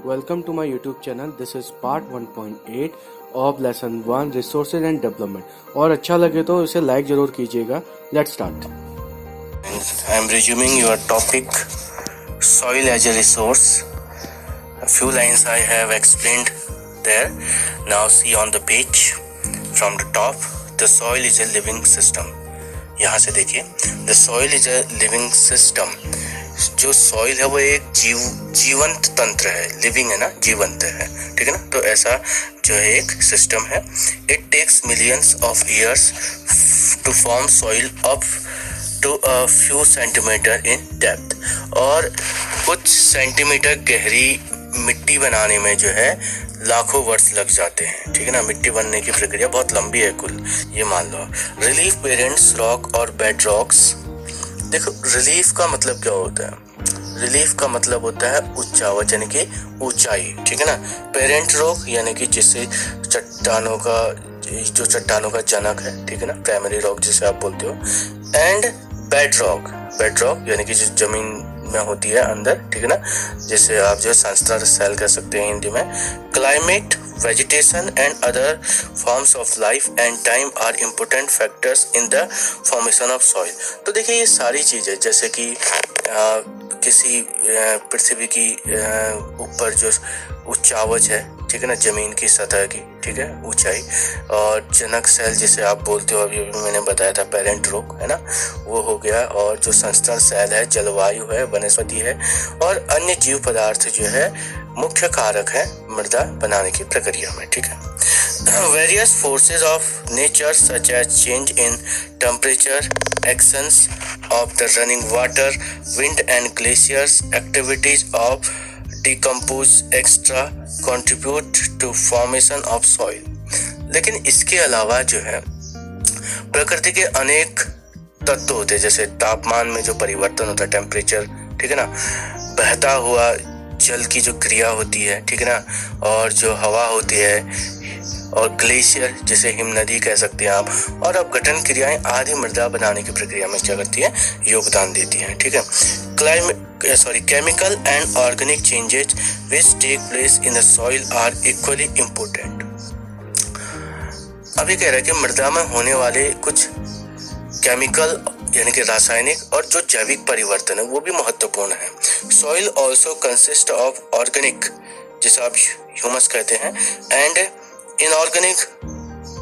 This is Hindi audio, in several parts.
Welcome to my YouTube channel. This is part 1.8 of lesson 1 resources and development. और अच्छा लगे तो इसे लाइक जरूर कीजिएगा. Let's start. I am resuming your topic soil as a resource. A few lines I have explained there. Now see on the page from the top. The soil is a living system. यहाँ से देखिए, the soil is a living system. जो सॉइल है वो एक जीवंत तंत्र है. लिविंग है ना, जीवंत है, ठीक है ना. तो ऐसा जो है एक सिस्टम है. It takes millions of years to form soil up to a few centimetre in depth. और कुछ सेंटीमीटर गहरी मिट्टी बनाने में जो है लाखों वर्ष लग जाते हैं, ठीक है ना. मिट्टी बनने की प्रक्रिया बहुत लंबी है कुल, ये मान लो. रिलीफ पेरेंट्स रॉक और बेड रॉक्स. देखो, रिलीफ का मतलब क्या होता है? रिलीफ का मतलब होता है उच्चावच यानी कि ऊंचाई, ठीक है ना. पेरेंट रॉक यानी कि जिससे चट्टानों का जनक है, ठीक है ना, प्राइमरी रॉक जिसे आप बोलते हो. एंड बेड रॉक यानी कि जो जमीन में होती है अंदर, ठीक है ना, जिसे आप जो संस्तर सेल कह सकते हैं हिंदी में. Climate, vegetation and other forms of life and time are important factors in the formation of soil. तो देखिए, ये सारी चीजें जैसे कि किसी पृथ्वी की ऊपर जो उच्चावच है, ठीक है ना, जमीन की सतह की, ठीक है, ऊंचाई, और जनक सेल जिसे आप बोलते हो, अभी मैंने बताया था पेरेंट रॉक है ना, वो हो गया. और जो संस्तर सेल है, जलवायु है, वनस्पति है और अन्य जीव पदार्थ जो है मुख्य कारक है मृदा बनाने की प्रक्रिया में, ठीक है. Various forces of nature such as change in temperature, actions of the running water, wind and glaciers, activities of decompose extra contribute to formation of soil. लेकिन इसके अलावा जो है प्रकृति के अनेक तत्व होते हैं, जैसे तापमान में जो परिवर्तन होता है, टेम्परेचर, ठीक है ना, बहता हुआ जल की जो क्रिया होती है, ठीक है ना, और जो हवा होती है, और ग्लेशियर जिसे हिम नदी कह सकते हैं आप, और अपघटन क्रियाएं आदि मृदा बनाने की प्रक्रिया में क्या करती है, योगदान देती हैं, ठीक है. Chemical and organic changes which take place in the soil are equally important. अब ये कह रहा है कि मृदा में होने वाले कुछ केमिकल यानी कि रासायनिक और जो जैविक परिवर्तन है वो भी महत्वपूर्ण है. Soil also consist of organic, जिसे आप ह्यूमस कहते हैं, एंड इनऑर्गेनिक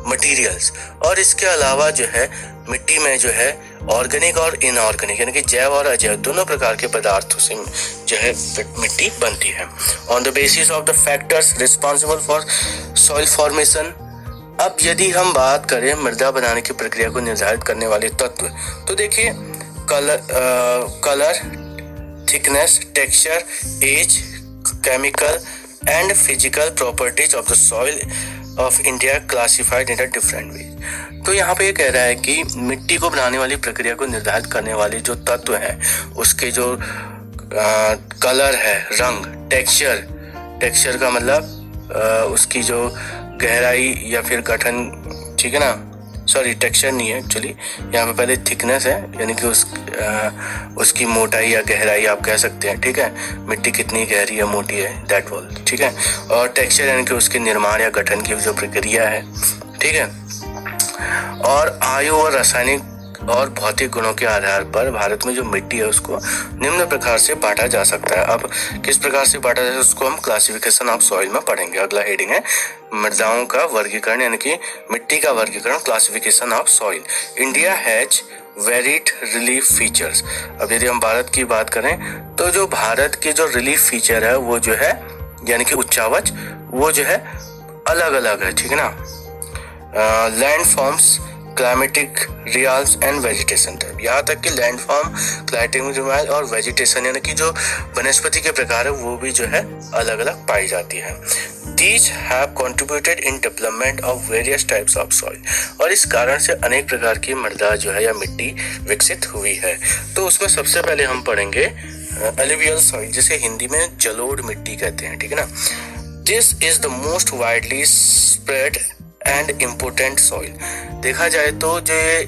मटेरियल्स. और इसके अलावा जो है मिट्टी में जो है ऑर्गेनिक और इनऑर्गेनिक यानी कि जैव और अजैव दोनों प्रकार के पदार्थों से जो है मिट्टी बनती है. On the basis of the factors responsible for soil formation. अब यदि हम बात करें मृदा बनाने की प्रक्रिया को निर्धारित करने वाले तत्व, तो देखिए colour, thickness, texture, age, chemical and physical properties of the soil of India classified in a different way. तो यहाँ पे ये कह रहा है कि मिट्टी को बनाने वाली प्रक्रिया को निर्धारित करने वाले जो तत्व हैं, उसके जो कलर है, रंग, टेक्सचर का मतलब उसकी जो गहराई या फिर गठन, ठीक है ना, सॉरी टेक्सचर नहीं है एक्चुअली, यहाँ पे पहले थिकनेस है यानी कि उसकी मोटाई या गहराई आप कह सकते हैं, ठीक है, मिट्टी कितनी गहरी या मोटी है, दैट वॉल, ठीक है. और टेक्सचर यानी कि उसके निर्माण या गठन की जो प्रक्रिया है, ठीक है. और आयु और रासायनिक और भौतिक गुणों के आधार पर भारत में जो मिट्टी है उसको निम्न प्रकार से बांटा जा सकता है. अब किस प्रकार से बांटा जाए उसको हम क्लासिफिकेशन ऑफ सॉइल में पढ़ेंगे. अगला हेडिंग है मृदाओं का वर्गीकरण यानी कि मिट्टी का वर्गीकरण, classification of soil. India has varied relief features. अब यदि हम भारत की बात करें तो जो भारत के जो रिलीफ फीचर है वो जो है यानी कि उच्चावच, वो जो है अलग अलग है, ठीक है ना. Land forms, climatic riyals and vegetation type. यहाँ तक कि लैंड फॉर्म, क्लाइमेटिक रियाल और वेजिटेशन यानी कि जो वनस्पति के प्रकार है वो भी जो है अलग अलग पाई जाती है. These have contributed in development of various types of soil. और इस कारण से अनेक प्रकार की मृदा जो है या मिट्टी विकसित हुई है. तो उसमें सबसे पहले हम पढ़ेंगे एलुवियल सॉइल, जिसे हिंदी में जलोढ़ मिट्टी कहते हैं, ठीक है ना. This is the most widely spread and important soil. देखा जाए तो जो ये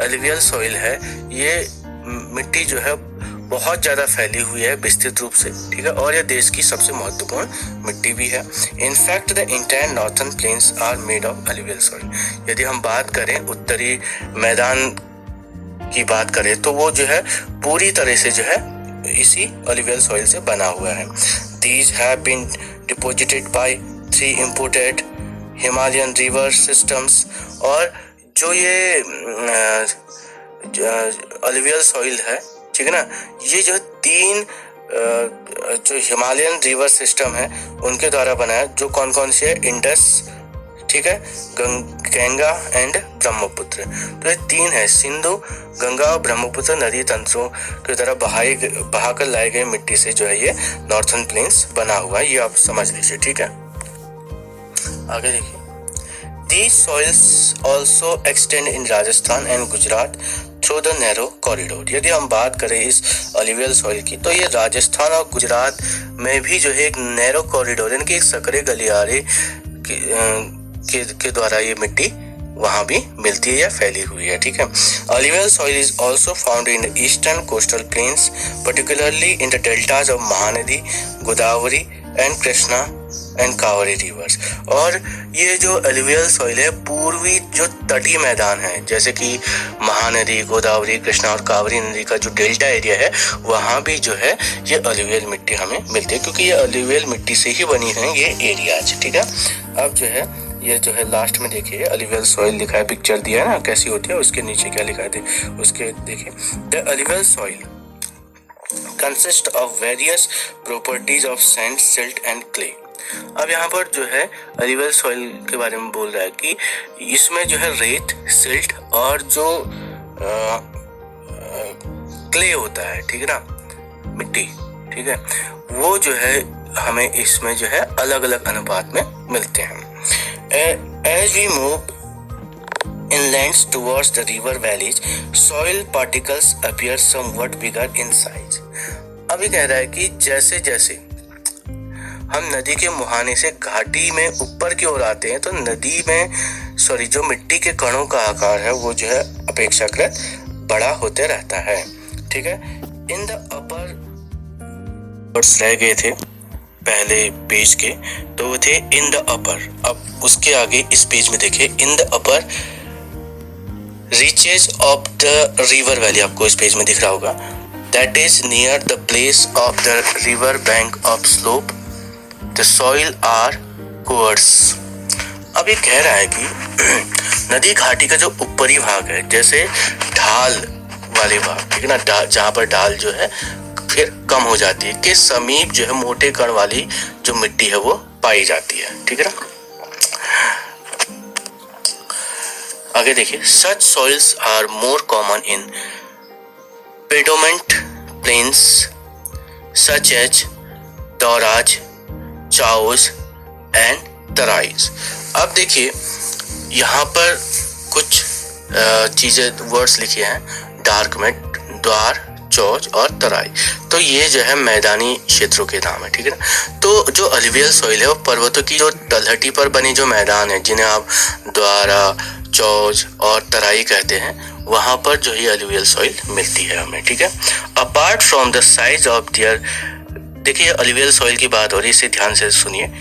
एलुवियल सॉइल है, ये मिट्टी जो है बहुत ज़्यादा फैली हुई है विस्तृत रूप से, ठीक है, और यह देश की सबसे महत्वपूर्ण मिट्टी भी है। In fact the entire northern plains are made of alluvial soil. यदि हम बात करें उत्तरी मैदान की बात करें तो वो जो है पूरी तरह से जो है इसी अलुवियल सॉइल से बना हुआ है। These have been deposited by 3 imported Himalayan river systems। और जो ये अलुवियल सॉइल है, ठीक है ना, ये जो 3 जो हिमालयन रिवर सिस्टम है उनके द्वारा बना है। जो कौन कौन से है? इंडस, ठीक है, गंगा एंड ब्रह्मपुत्र। तो ये 3 है, सिंधु, गंगा और ब्रह्मपुत्र नदी तंत्रों के द्वारा बहाकर लाए गए मिट्टी से जो है ये नॉर्थर्न प्लेन्स बना हुआ है। ये आप समझ लीजिए, ठीक है। आगे देखिए, These soils also extend in Rajasthan and Gujarat through the narrow corridor। यदि हम बात करें इस अलुवियल सॉइल की तो ये राजस्थान और गुजरात में भी जो है एक नैरो कॉरिडोर यानी कि एक सकरे गलियारे के द्वारा ये मिट्टी वहां भी मिलती है या फैली हुई है, ठीक है। Alluvial soil is also found in eastern coastal planes, particularly in the deltas of Mahanadi, Godavari and Krishna and Kaveri reverse. और ये जो अलुवियल सॉइल है पूर्वी जो तटीय मैदान है जैसे कि महानदी, गोदावरी, कृष्णा और कावेरी नदी का जो डेल्टा एरिया है वहाँ भी जो है ये अलुवियल मिट्टी हमें मिलती है, क्योंकि ये अलुवियल मिट्टी से ही बनी है ये एरियाज, ठीक है। अब जो है ये जो है लास्ट में देखिए अलुवियल सॉइल लिखा है, पिक्चर दिया है ना कैसी होती है, उसके नीचे क्या लिखा है उसके देखिए, the alluvial soil consist of various properties of sand, silt and clay. अब यहाँ पर जो है अलुवियल सॉइल के बारे में बोल रहा है कि इसमें जो है रेत, सिल्ट और जो क्ले होता है, ठीक है ना, मिट्टी, ठीक है, वो जो है हमें इसमें जो है अलग अलग अनुपात में मिलते हैं। As we move inland towards the river valleys, soil particles appear somewhat bigger in size। अभी कह रहा है कि जैसे जैसे हम नदी के मुहाने से घाटी में ऊपर की ओर आते हैं तो नदी में जो मिट्टी के कणों का आकार है वो जो है अपेक्षाकृत बड़ा होते रहता है, ठीक है। इन द अपर वर्ड्स रह गए थे पहले पेज के, तो वो थे इन द अपर। अब उसके आगे इस पेज में देखिए, in the upper reaches of the river valley, आपको इस पेज में दिख रहा होगा, that is near the place of the river bank of slope the soil are coarse. अब ये कह रहा है कि नदी घाटी का जो ऊपरी भाग है, जैसे ढाल वाले भाग, ठीक है ना, जहाँ पर ढाल जो है फिर कम हो जाती है, के समीप जो है मोटे कण वाली जो मिट्टी है वो पाई जाती है, ठीक है ना। आगे देखिए, such soils are more common in pediment plains such as Duars, chos and Terais. अब देखिए यहाँ पर कुछ चीजें वर्ड्स लिखे हैं डार्क में, द्वार, चौज और तराई। तो ये जो है मैदानी क्षेत्रों के नाम है, ठीक है ना। तो जो अलुवियल सॉइल है वो पर्वतों की जो तलहटी पर बने जो मैदान है जिन्हें आप द्वारा, चौज और तराई कहते हैं, वहां पर जो है अलुवियल सॉइल मिलती है हमें, ठीक है। Apart from the size of their, देखिए अलुवियल सॉइल की बात हो रही है, इसे ध्यान से सुनिए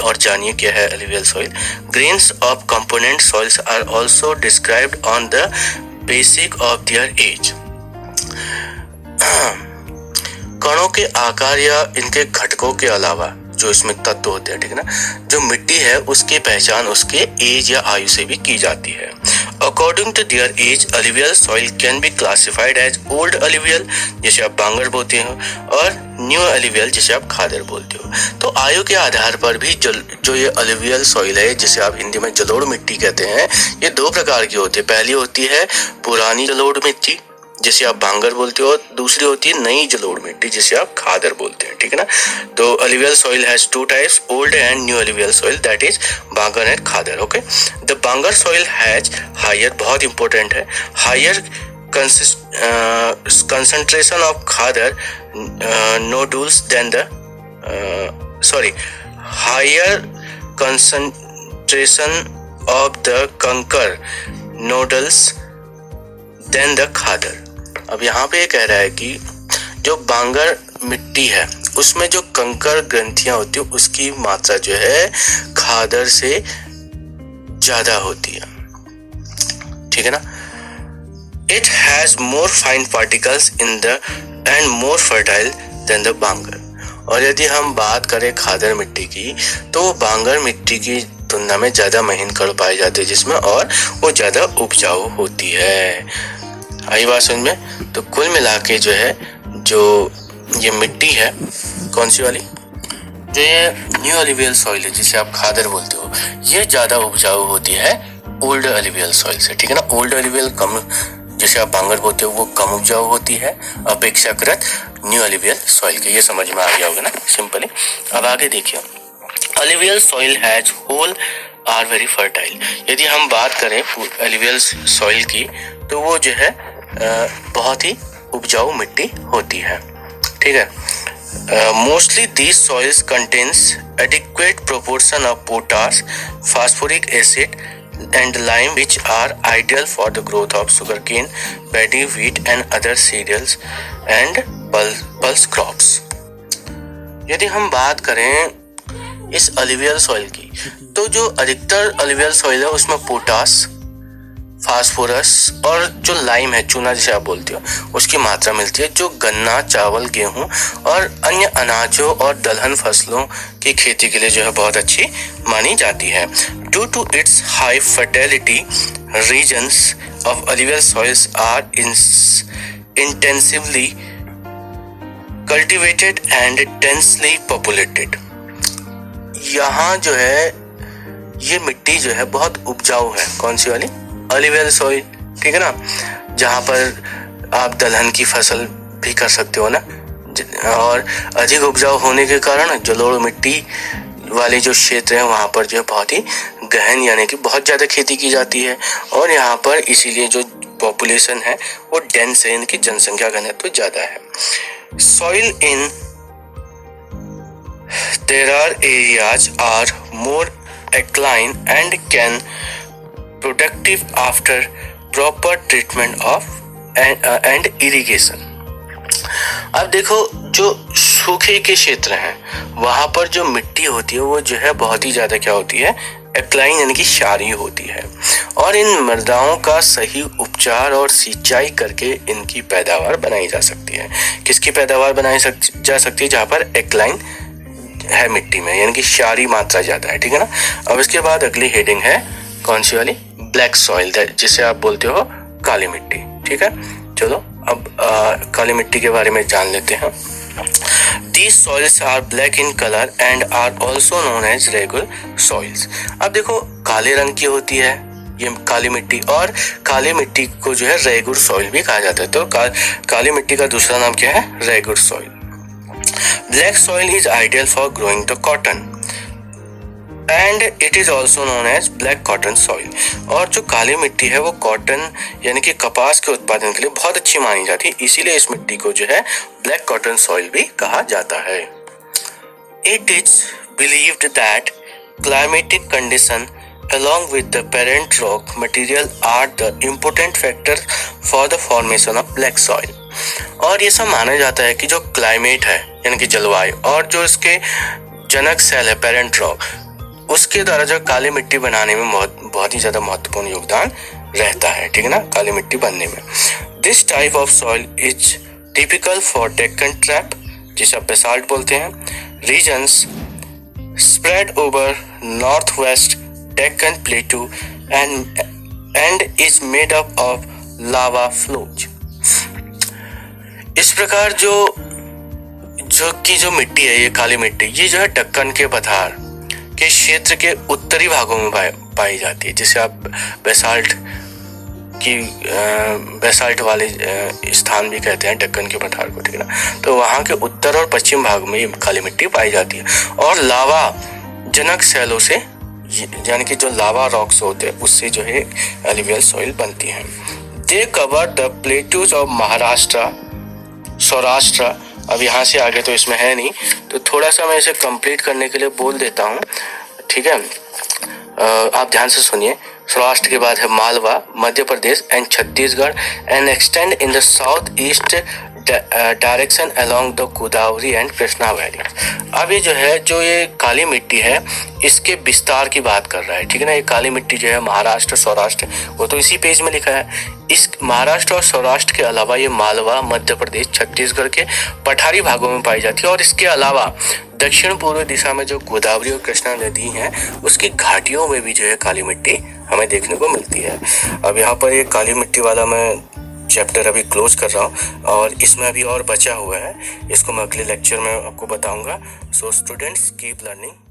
और जानिए क्या है alluvial soil. Grains of component soils are also described on the basic of their age. कणों के आकार या इनके घटकों के अलावा जो इसमें तत्व होते हैं, ठीक है ना, जो मिट्टी है उसकी पहचान उसके एज या आयु से भी की जाती है। According to their age alluvial soil can be classified as old alluvial, जिसे आप बांगर बोलते हो, और न्यू अलुवियल, जिसे आप खादर बोलते हो। तो आयु के आधार पर भी जो ये अलुवियल सॉइल है, जिसे आप हिंदी में जलोढ़ मिट्टी कहते हैं, ये 2 प्रकार की होती है। पहली होती है पुरानी जलोढ़ मिट्टी, जिसे आप बांगर बोलते हो, दूसरी होती है नई जलोढ़ मिट्टी, जिसे आप खादर बोलते हैं, ठीक है ना। तो alluvial soil has 2 types, old and new alluvial soil, that is bangar and khadar, okay. The bangar soil has higher, बहुत इंपॉर्टेंट है, higher concentration of khadar nodules than the higher concentration of the कंकर nodules than the khadar। अब यहाँ पे कह रहा है कि जो बांगर मिट्टी है उसमें जो कंकड़ ग्रंथियां होती है उसकी मात्रा जो है खादर से ज्यादा होती है, ठीक है ना। It has more fine particles in the and more fertile than the bangar. और यदि हम बात करें खादर मिट्टी की तो वो बांगर मिट्टी की तुलना में ज्यादा महीन कण पाए जाते हैं जिसमें, और वो ज्यादा उपजाऊ होती है। आई बात समझ में। तो कुल मिला के जो है, जो ये मिट्टी है कौन सी वाली, जो ये न्यू एलुवियल सॉइल है जिसे आप खादर बोलते हो, ये ज्यादा उपजाऊ होती है ओल्ड एलुवियल सॉइल से, ठीक है ना। ओल्ड एलुवियल कम, जिसे आप बांगर बोलते हो, वो कम उपजाऊ होती है अपेक्षाकृत न्यू एलुवियल सॉइल के। ये समझ में आ गया होगा ना सिंपली। अब आगे देखिए, alluvial soil has whole are very fertile. यदि हम बात करें एलुवियल सॉइल की तो वो जो है बहुत ही उपजाऊ मिट्टी होती है, ठीक है। Mostly these soils contains adequate proportion of potash, phosphoric acid and lime, which are ideal for the growth of sugarcane, paddy, wheat and other cereals and pulse crops। यदि हम बात करें इस अलुवियल सॉइल की तो जो अधिकतर अलुवियल सॉइल है उसमें पोटास, फास्फोरस और जो लाइम है, चूना जिसे आप बोलते हो, उसकी मात्रा मिलती है, जो गन्ना, चावल, गेहूं और अन्य अनाजों और दलहन फसलों की खेती के लिए जो है बहुत अच्छी मानी जाती है। Due to its high fertility, regions of alluvial soils are intensively cultivated and densely populated. यहाँ जो है ये मिट्टी जो है बहुत उपजाऊ है, कौन सी वाली, अलुवियल सॉइल, ठीक है ना, जहाँ पर आप दलहन की फसल भी कर सकते हो ना। और अधिक उपजाऊ होने के कारण जलोढ़ मिट्टी वाले जो क्षेत्र हैं वहाँ पर जो है बहुत ही गहन यानी कि बहुत ज़्यादा खेती की जाती है, और यहाँ पर इसीलिए जो पॉपुलेशन है वो डेंस है, इनकी जनसंख्या घनत्व ज़्यादा है। Soil in there are areas are more alkaline and can productive after proper treatment of and irrigation। अब देखो, जो सूखे के क्षेत्र हैं वहां पर जो मिट्टी होती है वो जो है बहुत ही ज्यादा क्या होती है, एक्लाइन यानी कि क्षारीय होती है, और इन मृदाओं का सही उपचार और सिंचाई करके इनकी पैदावार बनाई जा सकती है। किसकी पैदावार बनाई जा सकती है, जहाँ पर एक्लाइन है मिट्टी में, यानी कि क्षारीय मात्रा ज्यादा है, ठीक है ना। अब इसके बाद अगली हेडिंग है कौन सी वाली, ब्लैक सॉइल, जिसे आप बोलते हो काली मिट्टी, ठीक है। चलो अब काली मिट्टी के बारे में जान लेते हैं। These soils are black in color and are also known as regular soils। अब देखो, काले रंग की होती है ये काली मिट्टी, और काली मिट्टी को जो है रेगुलर सॉइल भी कहा जाता है। तो काली मिट्टी का दूसरा नाम क्या है, regular soil. Black soil is ideal for growing the cotton and it is also known as black cotton soil। और जो काली मिट्टी है वो कॉटन यानी कि कपास के उत्पादन के लिए बहुत अच्छी मानी जाती है, इसीलिए इस मिट्टी को जो है ब्लैक कॉटन सॉइल भी कहा जाता है। It is believed that climatic condition along with the parent rock material are the important factor for the formation of black soil। और ये सब माना जाता है कि जो क्लाइमेट है यानी कि जलवायु और जो इसके जनक सेल है पेरेंट रॉक, उसके द्वारा जो काली मिट्टी बनाने में बहुत ही ज्यादा महत्वपूर्ण योगदान रहता है, ठीक है ना, काली मिट्टी बनने में। This type of soil is typical for Deccan trap, जिसे आप बेसाल्ट बोलते हैं, regions spread over north west Deccan plateau and is made up of lava flows. इस प्रकार जो मिट्टी है ये काली मिट्टी, ये जो है दक्कन के पठार के क्षेत्र के उत्तरी भागों में पाई जाती है, जिसे आप बेसाल्ट वाले स्थान भी कहते हैं दक्कन के पठार को, ठीक है ना। तो वहाँ के उत्तर और पश्चिम भाग में ये काली मिट्टी पाई जाती है, और लावा जनक सेलों से यानी कि जो लावा रॉक्स होते हैं उससे जो है एलुवियल सॉइल बनती है। They cover the plateaus of Maharashtra, Saurashtra. अब यहाँ से आगे तो इसमें है नहीं, तो थोड़ा सा मैं इसे कंप्लीट करने के लिए बोल देता हूँ, ठीक है। आप ध्यान से सुनिए। सौराष्ट्र के बाद है Malwa, Madhya Pradesh and Chhattisgarh and extend in the south east direction along the Godavari and Krishna valley. अब ये जो है, जो ये काली मिट्टी है, इसके विस्तार की बात कर रहा है, ठीक है ना। ये काली मिट्टी जो है महाराष्ट्र, सौराष्ट्र, वो तो इसी पेज में लिखा है। इस महाराष्ट्र और सौराष्ट्र के अलावा ये मालवा, मध्य प्रदेश, छत्तीसगढ़ के पठारी भागों में पाई जाती है। और इसके अलावा दक्षिण पूर्व दिशा में जो गोदावरी और कृष्णा नदी हैं, उसकी घाटियों में भी जो है काली मिट्टी हमें देखने को मिलती है। अब यहाँ पर ये काली मिट्टी वाला मैं चैप्टर अभी क्लोज कर रहा हूँ, और इसमें अभी और बचा हुआ है, इसको मैं अगले लेक्चर में आपको बताऊंगा। So students, keep learning.